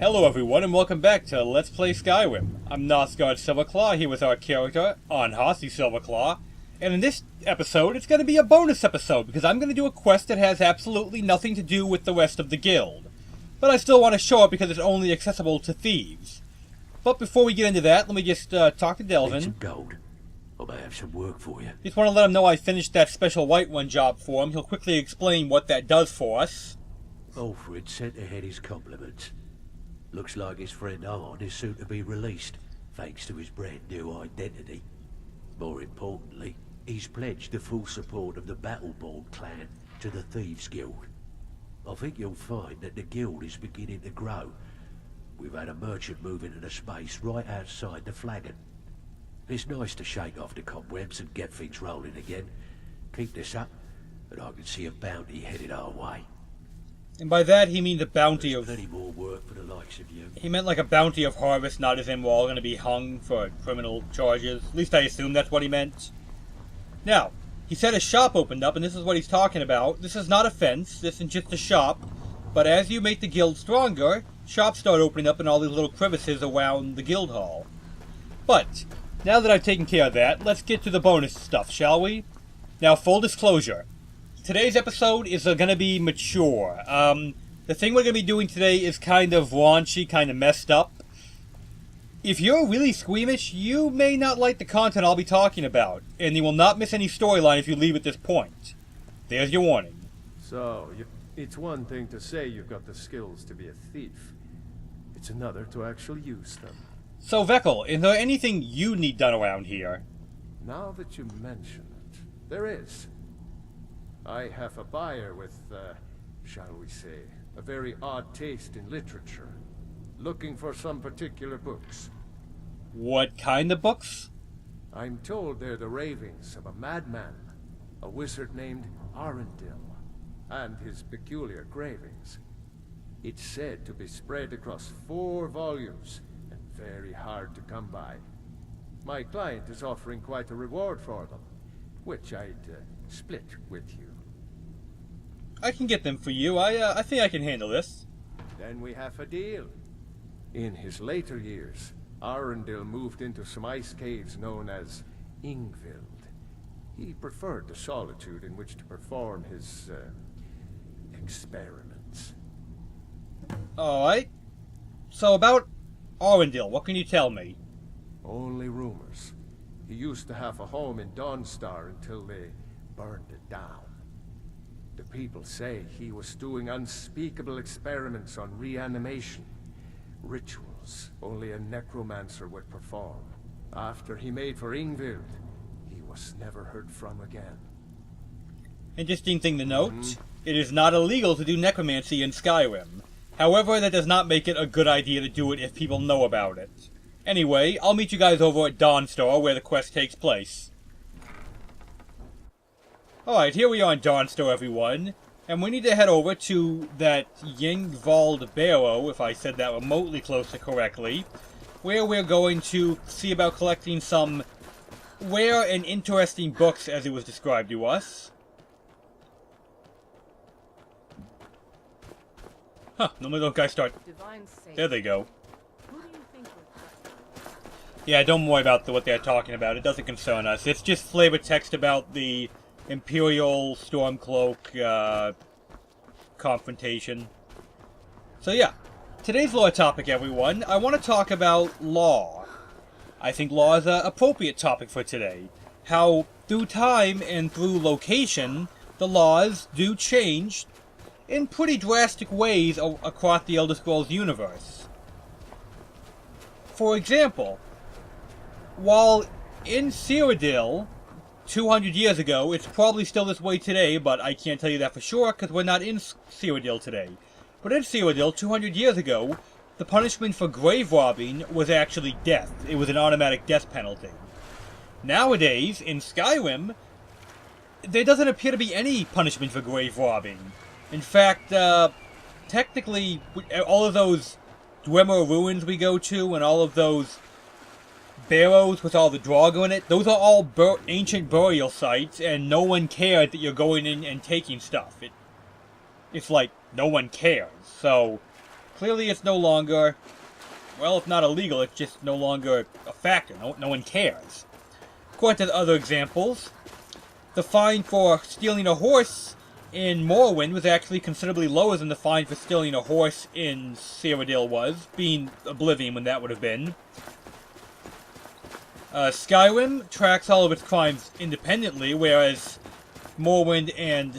Hello everyone and welcome back to Let's Play Skyrim. I'm Nosgard Silverclaw here with our character, Anhasi Silverclaw. And in this episode, it's going to be a bonus episode because I'm going to do a quest that has absolutely nothing to do with the rest of the guild. But I still want to show it because it's only accessible to thieves. But before we get into that, let me just talk to Delvin. Need some gold. I may have some work for you. Just want to let him know I finished that special white one job for him. He'll quickly explain what that does for us. Alfred sent ahead his compliments. Looks like his friend Arn is soon to be released, thanks to his brand new identity. More importantly, he's pledged the full support of the Battleborn clan to the Thieves Guild. I think you'll find that the guild is beginning to grow. We've had a merchant move into the space right outside the flagon. It's nice to shake off the cobwebs and get things rolling again. Keep this up, and I can see a bounty headed our way. And by that he means a bounty of... Plenty more work for the likes of you. He meant like a bounty of harvest, not as in we're all going to be hung for criminal charges. At least I assume that's what he meant. Now, he said a shop opened up, and this is what he's talking about. This is not a fence, this is just a shop. But as you make the guild stronger, shops start opening up in all these little crevices around the guild hall. But, now that I've taken care of that, let's get to the bonus stuff, shall we? Now, full disclosure. Today's episode is going to be mature. The thing we're going to be doing today is kind of raunchy, kind of messed up. If you're really squeamish, you may not like the content I'll be talking about, and you will not miss any storyline if you leave at this point. There's your warning. So, it's one thing to say you've got the skills to be a thief. It's another to actually use them. So, Veckel, is there anything you need done around here? Now that you mention it, there is. I have a buyer with, shall we say, a very odd taste in literature. Looking for some particular books. What kind of books? I'm told they're the ravings of a madman, a wizard named Arundel, and his peculiar cravings. It's said to be spread across 4 volumes, and very hard to come by. My client is offering quite a reward for them, which I'd split with you. I can get them for you. I think I can handle this. Then we have a deal. In his later years, Arundel moved into some ice caves known as Ingvild. He preferred the solitude in which to perform his, experiments. Alright. So about Arundel, what can you tell me? Only rumors. He used to have a home in Dawnstar until they burned it down. The people say he was doing unspeakable experiments on reanimation. Rituals only a necromancer would perform. After he made for Ingvild, he was never heard from again. Interesting thing to note, it is not illegal to do necromancy in Skyrim. However, that does not make it a good idea to do it if people know about it. Anyway, I'll meet you guys over at Dawnstar, where the quest takes place. Alright, here we are in Dawnstar, everyone. And we need to head over to that Yngvald Barrow, if I said that remotely close to correctly, where we're going to see about collecting some rare and interesting books, as it was described to us. Huh, normally those guys start... There they go. Yeah, don't worry about what they're talking about. It doesn't concern us. It's just flavor text about the Imperial Stormcloak confrontation. So yeah, today's lore topic, everyone. I want to talk about law. I think law is an appropriate topic for today. How, through time and through location, the laws do change in pretty drastic ways across the Elder Scrolls universe. For example, while in Cyrodiil, 200 years ago, it's probably still this way today, but I can't tell you that for sure because we're not in Cyrodiil today. But in Cyrodiil, 200 years ago, the punishment for grave robbing was actually death. It was an automatic death penalty. Nowadays, in Skyrim, there doesn't appear to be any punishment for grave robbing. In fact, technically, all of those Dwemer ruins we go to and all of those barrows with all the Draugr in it, those are all ancient burial sites, and no one cared that you're going in and taking stuff. It's like, no one cares. So, clearly it's no longer, well, if not illegal, it's just no longer a factor. No one cares. According to other examples, the fine for stealing a horse in Morrowind was actually considerably lower than the fine for stealing a horse in Cyrodiil was, being Oblivion when that would have been. Skyrim tracks all of its crimes independently, whereas Morrowind and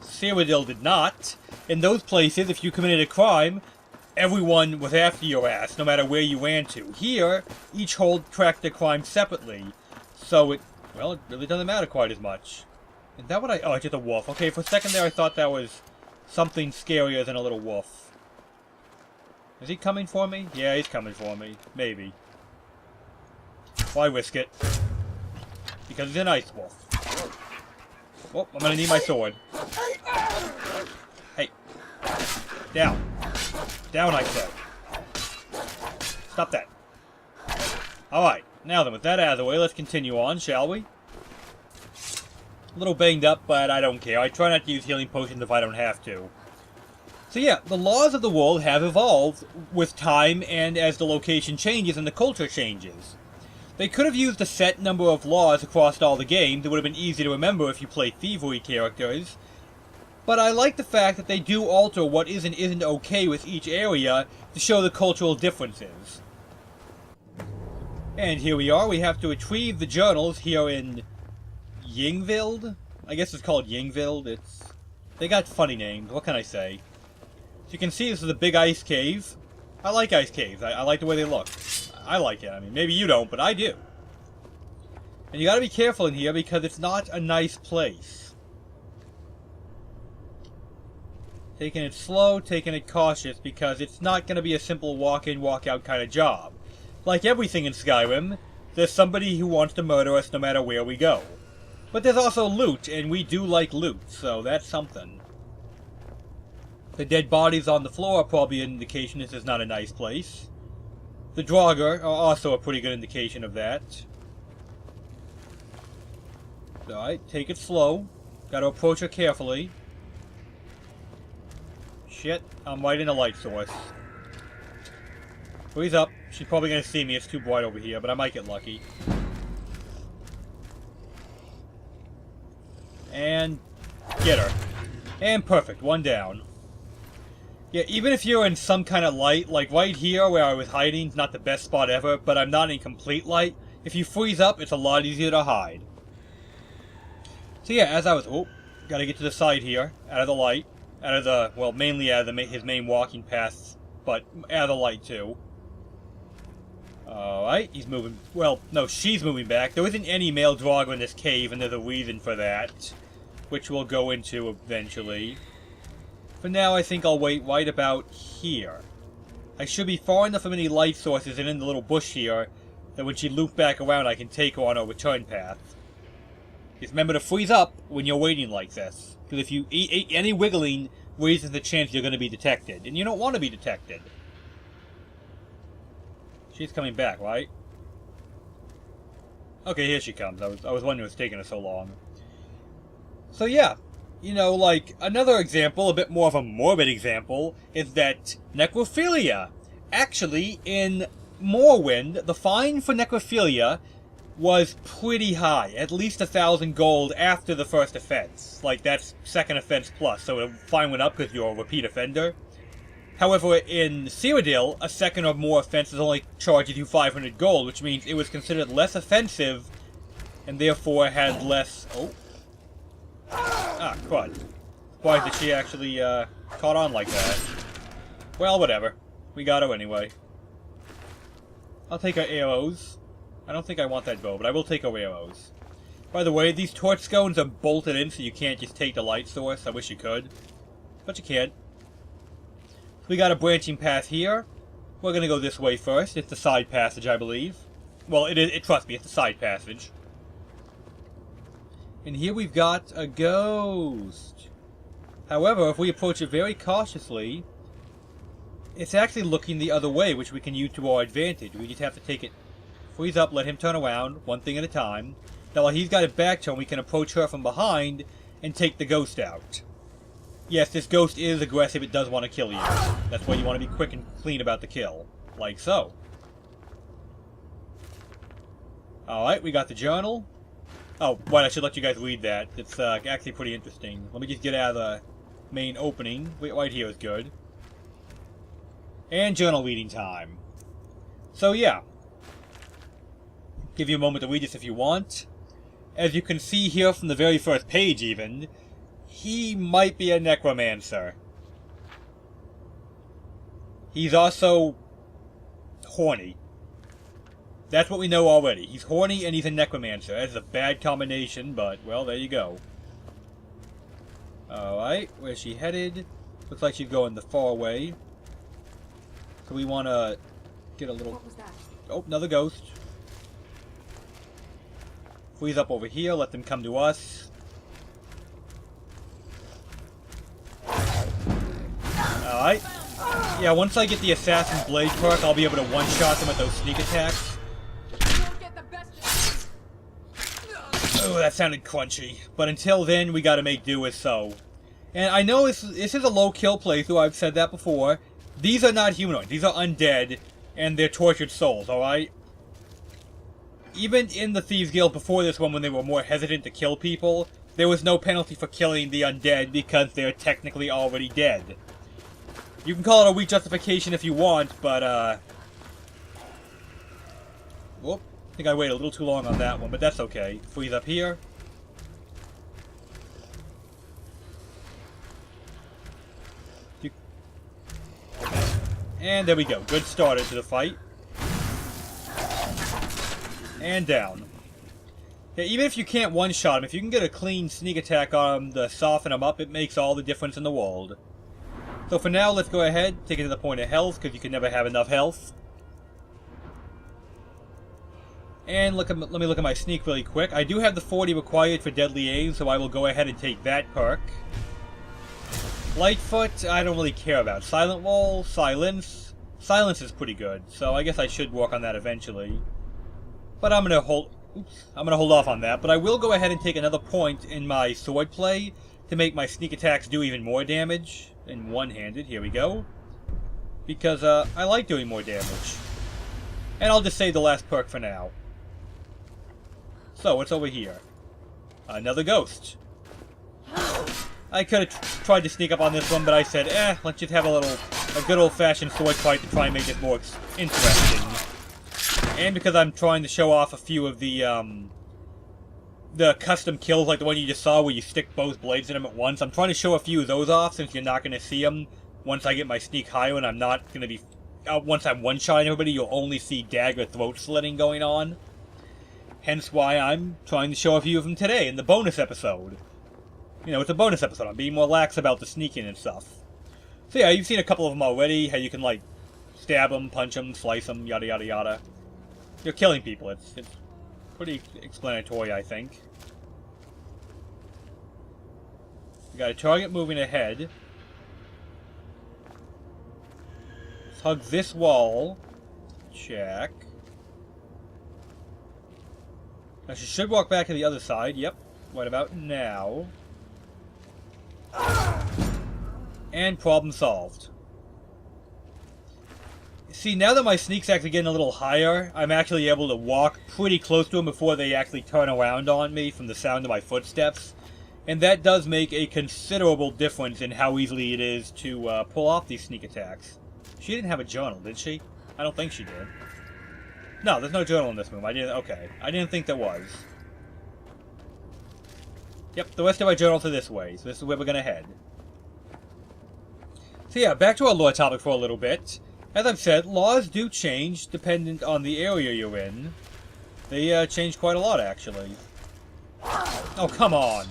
Cyrodiil did not. In those places, if you committed a crime, everyone was after your ass, no matter where you ran to. Here, each hold tracked their crimes separately, so it really doesn't matter quite as much. Is that what oh, it's just a wolf. Okay, for a second there I thought that was something scarier than a little wolf. Is he coming for me? Yeah, he's coming for me. Maybe. Why risk it? Because he's an ice wolf. Oh, I'm gonna need my sword. Hey. Down. Down, I said. Stop that. Alright, now then, with that out of the way, let's continue on, shall we? A little banged up, but I don't care. I try not to use healing potions if I don't have to. So yeah, the laws of the world have evolved with time and as the location changes and the culture changes. They could have used a set number of laws across all the games. It would have been easy to remember if you play thievery characters. But I like the fact that they do alter what is and isn't okay with each area to show the cultural differences. And here we are. We have to retrieve the journals here in Yngvild? I guess it's called Yngvild. They got funny names. What can I say? As you can see, this is a big ice cave. I like ice caves. I like the way they look. I like it. I mean, maybe you don't, but I do. And you gotta be careful in here because it's not a nice place. Taking it slow, taking it cautious, because it's not gonna be a simple walk-in, walk-out kind of job. Like everything in Skyrim, there's somebody who wants to murder us no matter where we go. But there's also loot, and we do like loot, so that's something. The dead bodies on the floor are probably an indication this is not a nice place. The Draugr are also a pretty good indication of that. Alright, take it slow. Gotta approach her carefully. Shit, I'm right in a light source. Freeze up. She's probably gonna see me, it's too bright over here, but I might get lucky. And get her. And perfect, one down. Yeah, even if you're in some kind of light, like right here where I was hiding, it's not the best spot ever, but I'm not in complete light. If you freeze up, it's a lot easier to hide. So yeah, as I was... Oh, gotta get to the side here, out of the light. Out of the... Well, mainly out of his main walking path, but out of the light too. Alright, he's moving... Well, no, she's moving back. There isn't any male Draugr in this cave, and there's a reason for that. Which we'll go into eventually. For now, I think I'll wait right about here. I should be far enough from any light sources and in the little bush here that when she loops back around, I can take her on her return path. Just remember to freeze up when you're waiting like this. Because if you eat any wiggling, raises the chance you're going to be detected. And you don't want to be detected. She's coming back, right? Okay, here she comes. I was wondering what's taking her so long. So yeah. You know, like, another example, a bit more of a morbid example, is that necrophilia. Actually, in Morrowind, the fine for necrophilia was pretty high. At least 1,000 gold after the first offense. Like, that's second offense plus, so the fine went up because you're a repeat offender. However, in Cyrodiil, a second or more offenses only charges you 500 gold, which means it was considered less offensive, and therefore had less... Oh. Ah, crud. Surprised that she actually, caught on like that. Well, whatever. We got her anyway. I'll take her arrows. I don't think I want that bow, but I will take her arrows. By the way, these torch scones are bolted in, so you can't just take the light source. I wish you could. But you can't. We got a branching path here. We're gonna go this way first. It's the side passage, I believe. Well, trust me, it's the side passage. And here we've got a ghost. However, if we approach it very cautiously, it's actually looking the other way, which we can use to our advantage. We just have to take it, freeze up, let him turn around, one thing at a time. Now while he's got it back to him, we can approach her from behind and take the ghost out. yes, this ghost is aggressive. It does want to kill you. That's why you want to be quick and clean about the kill. Like so. Alright, we got the journal. Oh, right, I should let you guys read that. It's actually pretty interesting. Let me just get out of the main opening. Wait, right here is good. And journal reading time. So, yeah. Give you a moment to read this if you want. As you can see here from the very first page, even, he might be a necromancer. He's also horny. That's what we know already. He's horny and he's a necromancer. That's a bad combination, but, well, there you go. Alright, where's she headed? Looks like she's going the far way. So we want to get a little... What was that? Oh, another ghost. Freeze up over here, let them come to us. Alright. Yeah, once I get the Assassin's Blade perk, I'll be able to one-shot them with those sneak attacks. Oh, that sounded crunchy. But until then, we gotta make do with so. And I know this is a low-kill playthrough, I've said that before. These are not humanoids, these are undead, and they're tortured souls, alright? Even in the Thieves Guild before this one, when they were more hesitant to kill people, there was no penalty for killing the undead because they're technically already dead. You can call it a weak justification if you want, but, whoop. I think I waited a little too long on that one, but that's okay. Freeze up here. And there we go. Good start into the fight. And down. Yeah, even if you can't one-shot him, if you can get a clean sneak attack on him to soften him up, it makes all the difference in the world. So for now, let's go ahead, take it to the point of health, because you can never have enough health. And let me look at my sneak really quick. I do have the 40 required for Deadly Aim, so I will go ahead and take that perk. Lightfoot, I don't really care about. Silent Wall, Silence. Silence is pretty good, so I guess I should work on that eventually. But I'm gonna hold off on that. But I will go ahead and take another point in my sword play to make my sneak attacks do even more damage. And one-handed, here we go. Because I like doing more damage. And I'll just save the last perk for now. So, what's over here? Another ghost. I could have tried to sneak up on this one, but I said, let's just have a good old-fashioned sword fight to try and make this more interesting. And because I'm trying to show off a few of the custom kills, like the one you just saw where you stick both blades in them at once, I'm trying to show a few of those off since you're not going to see them once I get my sneak higher, and I'm not going to be... once I'm one-shotting everybody, you'll only see dagger throat-slitting going on. Hence why I'm trying to show a few of them today in the bonus episode. You know, it's a bonus episode. I'm being more lax about the sneaking and stuff. So yeah, you've seen a couple of them already, how you can, like, stab them, punch them, slice them, yada yada yada. You're killing people. It's pretty explanatory, I think. You got a target moving ahead. Let's hug this wall. Check. Now she should walk back to the other side. Yep. Right about now. And problem solved. See, now that my sneak's actually getting a little higher, I'm actually able to walk pretty close to them before they actually turn around on me from the sound of my footsteps. And that does make a considerable difference in how easily it is to pull off these sneak attacks. She didn't have a journal, did she? I don't think she did. No, there's no journal in this room. Okay. I didn't think there was. Yep, the rest of our journals are this way, so this is where we're gonna head. So yeah, back to our lore topic for a little bit. As I've said, laws do change dependent on the area you're in. They change quite a lot, actually. Oh, come on!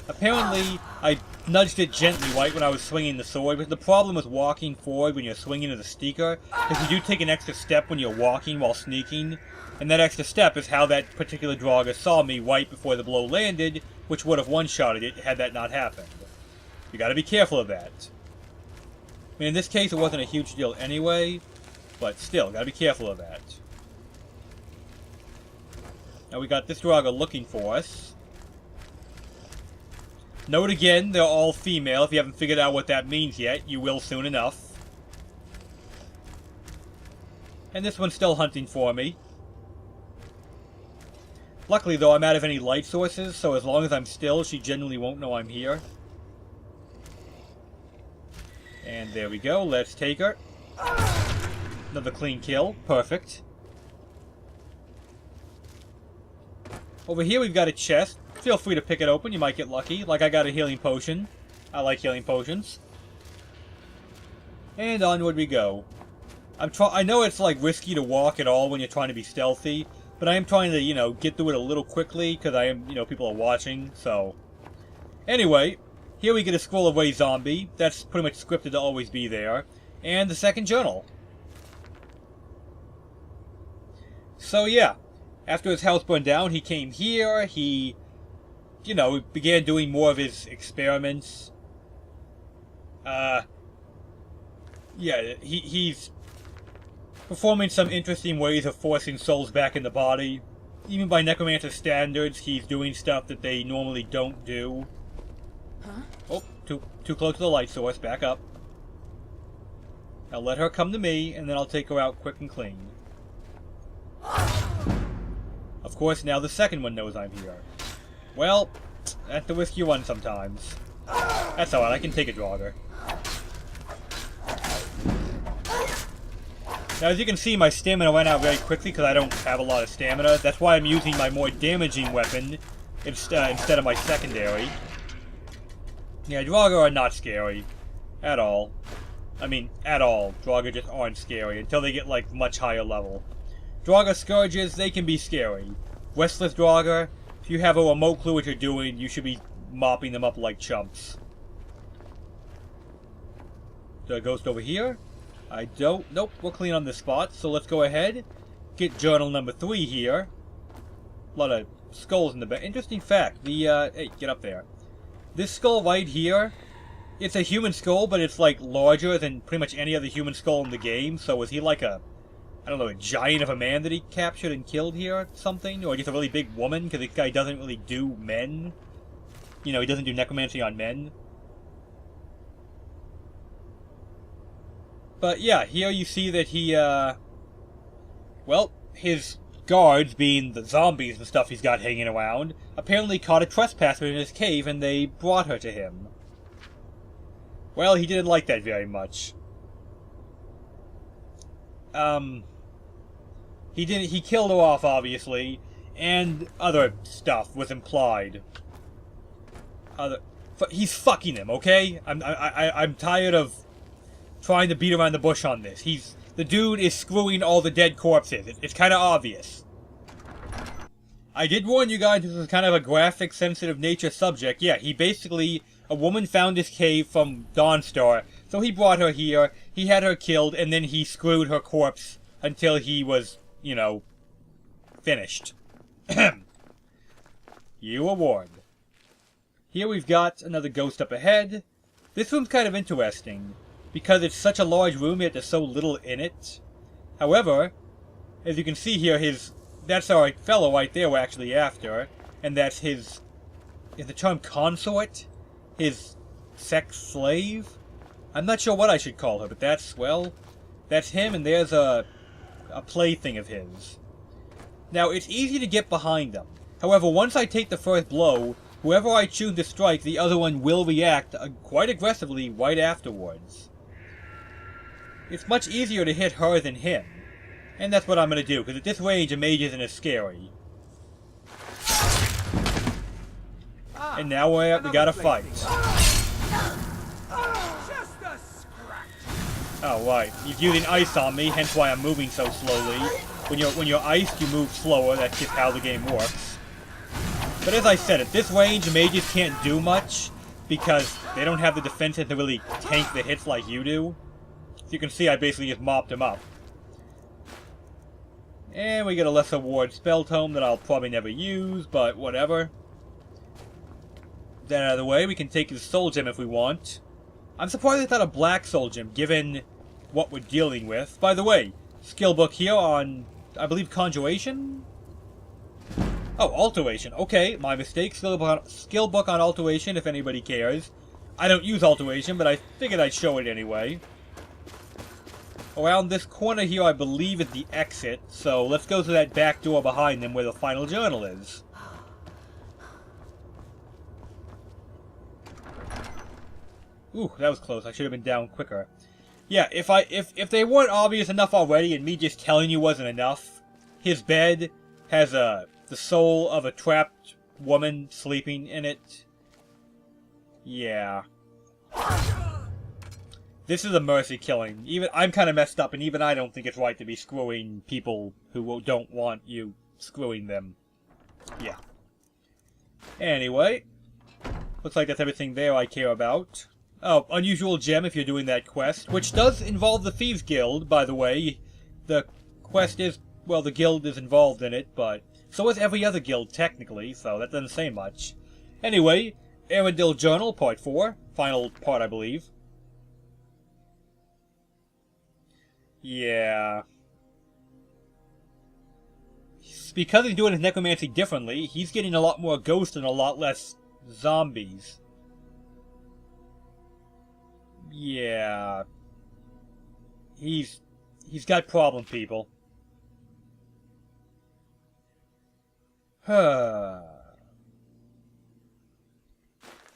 Apparently, I nudged it gently right when I was swinging the sword, but the problem with walking forward when you're swinging as a sneaker is you do take an extra step when you're walking while sneaking, and that extra step is how that particular Draugr saw me right before the blow landed, which would have one-shotted it had that not happened. You gotta be careful of that. I mean, in this case, it wasn't a huge deal anyway, but still, gotta be careful of that. Now we got this Draugr looking for us. Note again, they're all female. If you haven't figured out what that means yet, you will soon enough. And this one's still hunting for me. Luckily, though, I'm out of any light sources, so as long as I'm still, she generally won't know I'm here. And there we go. Let's take her. Another clean kill. Perfect. Over here, we've got a chest. Feel free to pick it open. You might get lucky. Like I got a healing potion. I like healing potions. And onward we go. I know it's like risky to walk at all when you're trying to be stealthy, but I am trying to, you know, get through it a little quickly because I am, you know, people are watching, so. Anyway, here we get a scroll of way zombie. That's pretty much scripted to always be there. And the second journal. So yeah, after his house burned down, he came here, he, you know, began doing more of his experiments. Yeah, he's performing some interesting ways of forcing souls back in the body. Even by necromancer standards, he's doing stuff that they normally don't do. Huh? Oh, too close to the light source. Back up. Now let her come to me, and then I'll take her out quick and clean. Of course, now the second one knows I'm here. Well, that's the risk you run sometimes. That's alright, I can take a Draugr. Now, as you can see, my stamina went out very quickly because I don't have a lot of stamina. That's why I'm using my more damaging weapon instead of my secondary. Yeah, Draugr are not scary. At all. I mean, at all. Draugr just aren't scary until they get, like, much higher level. Draugr Scourges, they can be scary. Restless Draugr, if you have a remote clue what you're doing, you should be mopping them up like chumps. The ghost over here? I don't... Nope, we're clean on this spot, so let's go ahead. Get journal number 3 here. A lot of skulls in the back. Interesting fact, the, hey, get up there. This skull right here, it's a human skull, but it's, like, larger than pretty much any other human skull in the game, so was he like a... I don't know, a giant of a man that he captured and killed here or something? Or just a really big woman, because this guy doesn't really do men. You know, he doesn't do necromancy on men. But yeah, here you see that he, well, his guards, being the zombies and stuff he's got hanging around, apparently caught a trespasser in his cave and they brought her to him. Well, he didn't like that very much. He killed her off, obviously, and other stuff was implied. He's fucking him, okay? I'm tired of trying to beat around the bush on this. The dude is screwing all the dead corpses. It's kind of obvious. I did warn you guys this is kind of a graphic, sensitive nature subject. Yeah, a woman found his cave from Dawnstar, so he brought her here, he had her killed, and then he screwed her corpse until he was, you know, finished. You were warned. Here we've got another ghost up ahead. This room's kind of interesting, because it's such a large room yet there's so little in it. However, as you can see here, that's our fellow right there we're actually after, and that's is the term consort? His sex slave? I'm not sure what I should call her, but that's him, and there's a plaything of his. Now, it's easy to get behind them. However, once I take the first blow, whoever I choose to strike, the other one will react quite aggressively right afterwards. It's much easier to hit her than him. And that's what I'm going to do, because at this range, a mage isn't as scary. And now we got to fight. Oh, right. He's using ice on me, hence why I'm moving so slowly. When you're iced, you move slower. That's just how the game works. But as I said, at this range, mages can't do much, because they don't have the defenses to really tank the hits like you do. So you can see I basically just mopped him up. And we get a lesser ward spell tome that I'll probably never use, but whatever. That out of the way, we can take his soul gem if we want. I'm surprised it's not a black soul gem, given what we're dealing with. By the way, skill book here on, I believe, Conjuration? Oh, alteration. Okay, my mistake. Skill book on alteration, if anybody cares. I don't use alteration, but I figured I'd show it anyway. Around this corner here, I believe, is the exit. So let's go to that back door behind them where the final journal is. Ooh, that was close. I should have been down quicker. Yeah, if they weren't obvious enough already, and me just telling you wasn't enough, his bed has the soul of a trapped woman sleeping in it. Yeah. This is a mercy killing. Even I'm kind of messed up, and even I don't think it's right to be screwing people who don't want you screwing them. Yeah. Anyway, looks like that's everything there I care about. Oh, unusual gem if you're doing that quest, which does involve the Thieves Guild, by the way. The quest is, well, the guild is involved in it, but so is every other guild, technically, so that doesn't say much. Anyway, Arendelle Journal, Part 4. Final part, I believe. Yeah. Because he's doing his necromancy differently, he's getting a lot more ghosts and a lot less zombies. Yeah. He's got problem, people.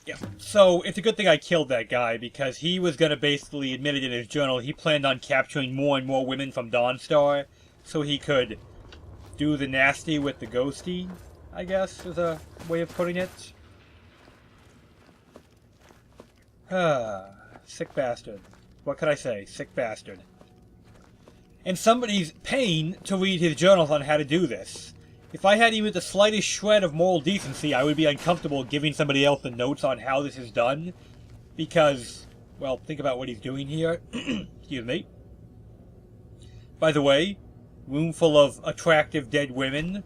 Yeah, so it's a good thing I killed that guy, because he was going to basically admit it in his journal. He planned on capturing more and more women from Dawnstar, so he could do the nasty with the ghosty, I guess, is a way of putting it. Sick bastard. What could I say? Sick bastard. And somebody's paying to read his journals on how to do this. If I had even the slightest shred of moral decency, I would be uncomfortable giving somebody else the notes on how this is done. Because, well, think about what he's doing here. Excuse me. By the way, room full of attractive dead women.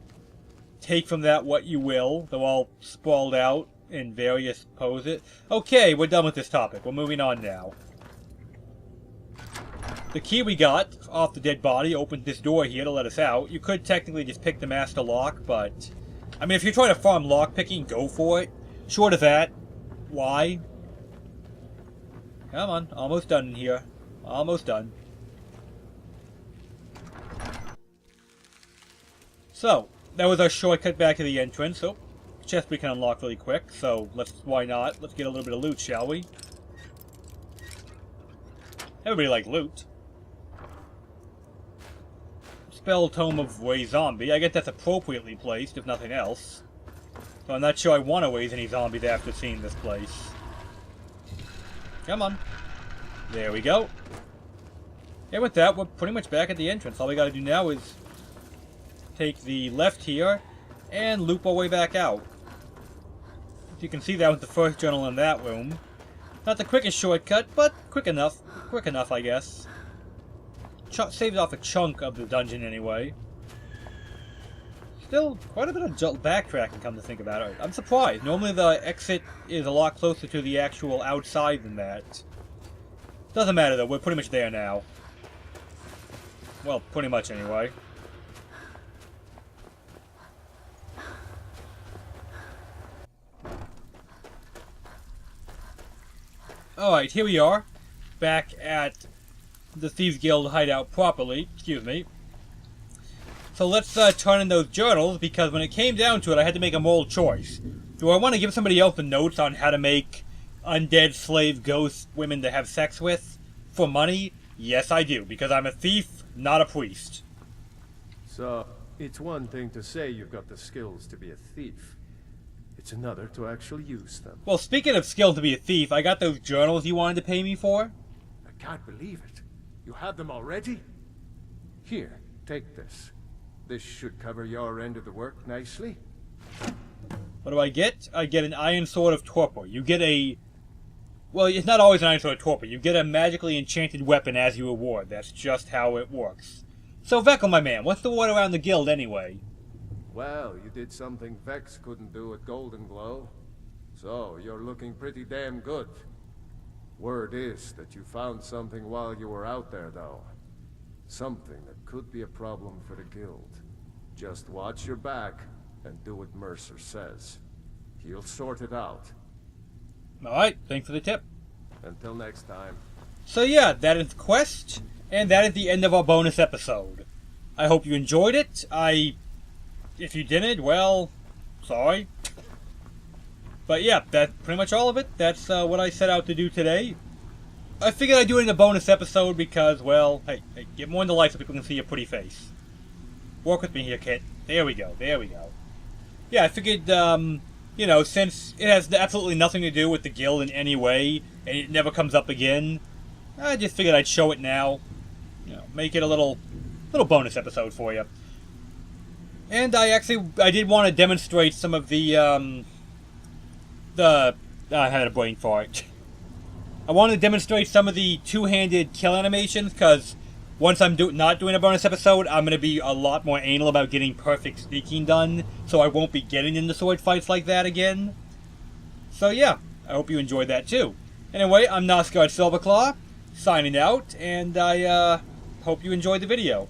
Take from that what you will. They're all sprawled out in various poses. Okay, we're done with this topic. We're moving on now. The key we got off the dead body opened this door here to let us out. You could technically just pick the master lock, but I mean, if you're trying to farm lockpicking, go for it. Short of that, why? Come on, almost done here. Almost done. So, that was our shortcut back to the entrance. Oh, chest we can unlock really quick, so why not? Let's get a little bit of loot, shall we? Everybody likes loot. Spell Tome of Raise Zombie. I guess that's appropriately placed, if nothing else. So I'm not sure I want to raise any zombies after seeing this place. Come on. There we go. And with that, we're pretty much back at the entrance. All we gotta do now is take the left here and loop our way back out. You can see that with the first journal in that room. Not the quickest shortcut, but quick enough. Quick enough, I guess. Saved off a chunk of the dungeon anyway. Still, quite a bit of backtracking, come to think about it. I'm surprised. Normally the exit is a lot closer to the actual outside than that. Doesn't matter though, we're pretty much there now. Well, pretty much anyway. Alright, here we are. Back at the Thieves Guild hideout properly. Excuse me. So let's turn in those journals, because when it came down to it, I had to make a moral choice. Do I want to give somebody else the notes on how to make undead slave ghost women to have sex with? For money? Yes, I do, because I'm a thief, not a priest. So, it's one thing to say you've got the skills to be a thief. It's another to actually use them. Well, speaking of skill to be a thief, I got those journals you wanted to pay me for. I can't believe it. You have them already? Here, take this. This should cover your end of the work nicely. What do I get? I get an Iron Sword of Torpor. You get a... Well, it's not always an Iron Sword of Torpor. You get a magically enchanted weapon as you reward. That's just how it works. So, Vekel, my man, what's the word around the guild anyway? Well, you did something Vex couldn't do at Golden Glow. So, you're looking pretty damn good. Word is that you found something while you were out there, though. Something that could be a problem for the guild. Just watch your back, and do what Mercer says. He'll sort it out. Alright, thanks for the tip. Until next time. So yeah, that is the quest, and that is the end of our bonus episode. I hope you enjoyed it. If you didn't, well, sorry. But yeah, that's pretty much all of it. That's what I set out to do today. I figured I'd do it in a bonus episode because, well, hey, get more in the light so people can see your pretty face. Work with me here, Kit. There we go, there we go. Yeah, I figured, you know, since it has absolutely nothing to do with the guild in any way, and it never comes up again, I just figured I'd show it now. You know, make it a little bonus episode for you. And I did want to demonstrate some of the I had a brain fart. I wanted to demonstrate some of the two-handed kill animations, because once I'm not doing a bonus episode, I'm going to be a lot more anal about getting perfect sneaking done, so I won't be getting into sword fights like that again. So yeah, I hope you enjoyed that too. Anyway, I'm Nosgard Silverclaw, signing out, and I hope you enjoyed the video.